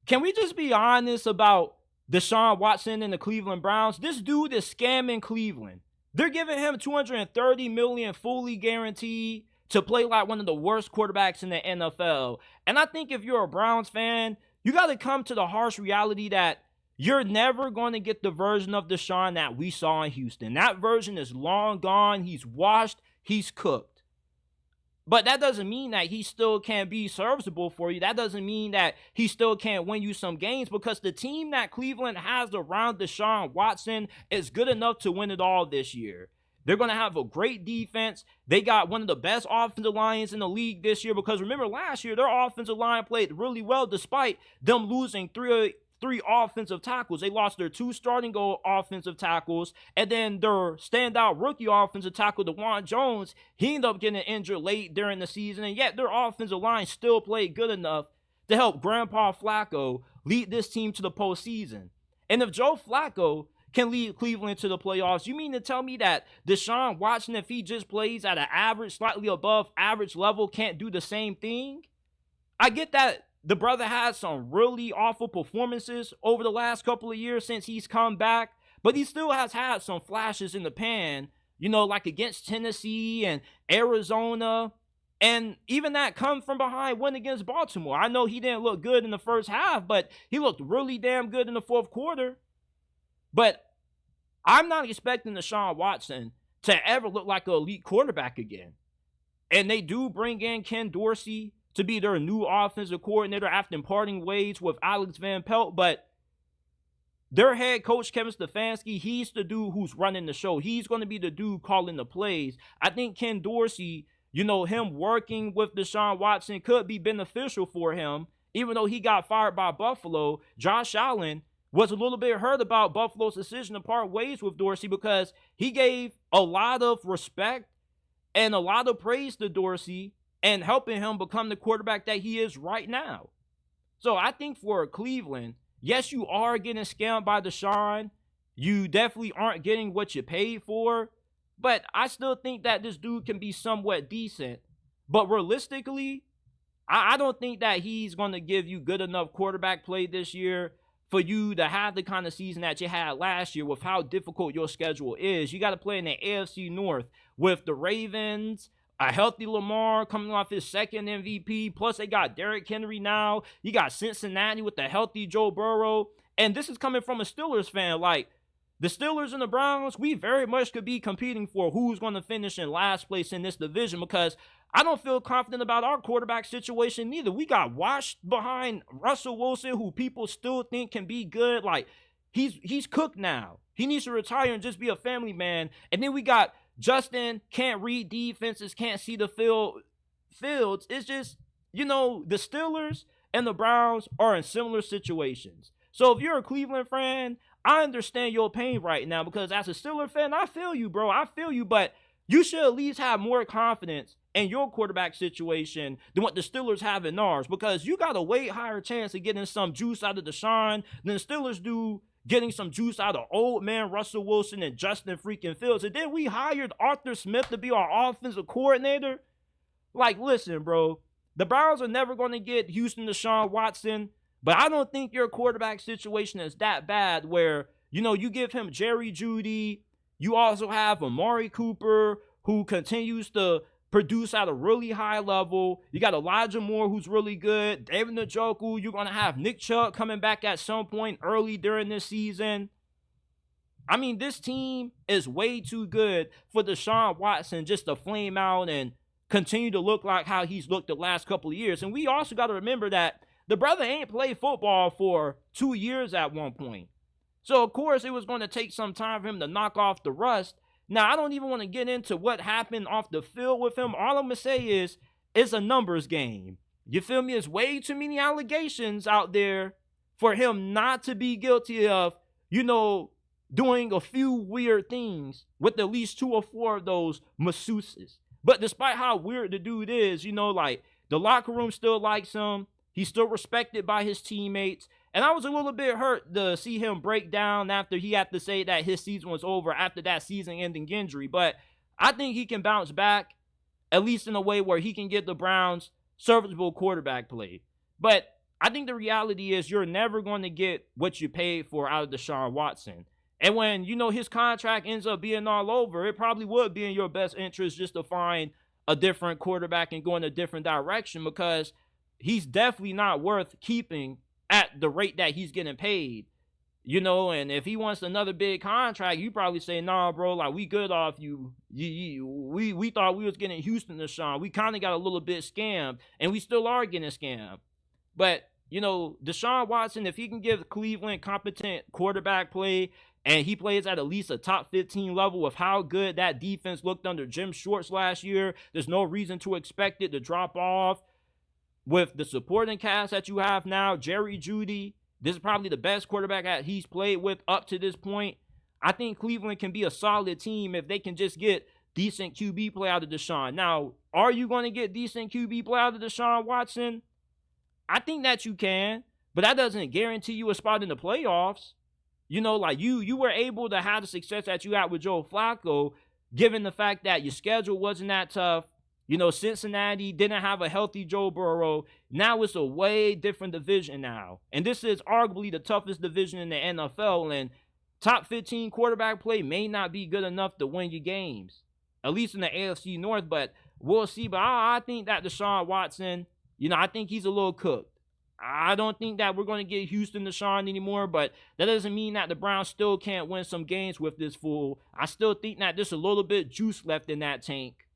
Can we just be honest about Deshaun Watson and the Cleveland Browns? This dude is scamming Cleveland. They're giving him $230 million fully guaranteed to play like one of the worst quarterbacks in the NFL. And I think if you're a Browns fan, you got to come to the harsh reality that you're never going to get the version of Deshaun that we saw in Houston. That version is long gone. He's washed. He's cooked. But that doesn't mean that he still can't be serviceable for you. That doesn't mean that he still can't win you some games, because the team that Cleveland has around Deshaun Watson is good enough to win it all this year. They're going to have a great defense. They got one of the best offensive lines in the league this year, because remember last year, their offensive line played really well despite them losing three offensive tackles. They lost their 2 starting offensive tackles, and then their standout rookie offensive tackle, DeJuan Jones, he ended up getting injured late during the season, and yet their offensive line still played good enough to help Grandpa Flacco lead this team to the postseason. And if Joe Flacco can lead Cleveland to the playoffs, you mean to tell me that Deshaun Watson, if he just plays at an average, slightly above average level, can't do the same thing? I get that the brother has some really awful performances over the last couple of years since he's come back, but he still has had some flashes in the pan, like against Tennessee and Arizona, and even that come from behind win against Baltimore. I know he didn't look good in the first half, but he looked really damn good in the fourth quarter. But I'm not expecting Deshaun Watson to ever look like an elite quarterback again. And they do bring in Ken Dorsey to be their new offensive coordinator after parting ways with Alex Van Pelt. But their head coach, Kevin Stefanski, he's the dude who's running the show. He's going to be the dude calling the plays. I think Ken Dorsey, him working with Deshaun Watson could be beneficial for him. Even though he got fired by Buffalo, Josh Allen was a little bit hurt about Buffalo's decision to part ways with Dorsey, because he gave a lot of respect and a lot of praise to Dorsey and helping him become the quarterback that he is right now. So I think for Cleveland, yes, you are getting scammed by Deshaun. You definitely aren't getting what you paid for. But I still think that this dude can be somewhat decent. But realistically, I don't think that he's going to give you good enough quarterback play this year for you to have the kind of season that you had last year with how difficult your schedule is. You got to play in the AFC North with the Ravens, a healthy Lamar coming off his second MVP. Plus, they got Derrick Henry now. You got Cincinnati with the healthy Joe Burrow. And this is coming from a Steelers fan. Like, the Steelers and the Browns, we very much could be competing for who's going to finish in last place in this division, because I don't feel confident about our quarterback situation neither. We got washed behind Russell Wilson, who people still think can be good. Like, he's cooked now. He needs to retire and just be a family man. And then we got Justin, can't read defenses, can't see the fields. It's just, the Steelers and the Browns are in similar situations. So if you're a Cleveland fan, I understand your pain right now, because as a Steelers fan, I feel you, bro. I feel you, but you should at least have more confidence in your quarterback situation than what the Steelers have in ours, because you got a way higher chance of getting some juice out of Deshaun than the Steelers do getting some juice out of old man Russell Wilson and Justin freaking Fields. And then we hired Arthur Smith to be our offensive coordinator. Like, listen, bro, the Browns are never going to get Houston Deshaun Watson, but I don't think your quarterback situation is that bad where, you give him Jerry Jeudy. You also have Amari Cooper, who continues to produce at a really high level. You got Elijah Moore, who's really good. David Njoku. You're going to have Nick Chubb coming back at some point early during this season. I mean, this team is way too good for Deshaun Watson just to flame out and continue to look like how he's looked the last couple of years. And we also got to remember that the brother ain't played football for 2 years at one point. So, of course, it was going to take some time for him to knock off the rust. Now, I don't even want to get into what happened off the field with him. All I'm going to say is, it's a numbers game. You feel me? There's way too many allegations out there for him not to be guilty of, doing a few weird things with at least 2 or 4 of those masseuses. But despite how weird the dude is, the locker room still likes him. He's still respected by his teammates. And I was a little bit hurt to see him break down after he had to say that his season was over after that season-ending injury. But I think he can bounce back, at least in a way where he can get the Browns serviceable quarterback play. But I think the reality is you're never going to get what you paid for out of Deshaun Watson. And when, his contract ends up being all over, it probably would be in your best interest just to find a different quarterback and go in a different direction, because he's definitely not worth keeping at the rate that he's getting paid. And if he wants another big contract, you probably say, nah, bro, like, we good off you. We thought we was getting Houston Deshaun. We kind of got a little bit scammed, and we still are getting scammed. But, Deshaun Watson, if he can give Cleveland competent quarterback play, and he plays at least a top 15 level of how good that defense looked under Jim Schwartz last year, there's no reason to expect it to drop off. With the supporting cast that you have now, Jerry Jeudy, this is probably the best quarterback that he's played with up to this point. I think Cleveland can be a solid team if they can just get decent QB play out of Deshaun. Now, are you going to get decent QB play out of Deshaun Watson? I think that you can, but that doesn't guarantee you a spot in the playoffs. Like you were able to have the success that you had with Joe Flacco, given the fact that your schedule wasn't that tough. Cincinnati didn't have a healthy Joe Burrow. Now it's a way different division now. And this is arguably the toughest division in the NFL. And top 15 quarterback play may not be good enough to win your games, at least in the AFC North. But we'll see. But I think that Deshaun Watson, I think he's a little cooked. I don't think that we're going to get Houston Deshaun anymore, but that doesn't mean that the Browns still can't win some games with this fool. I still think that there's a little bit juice left in that tank.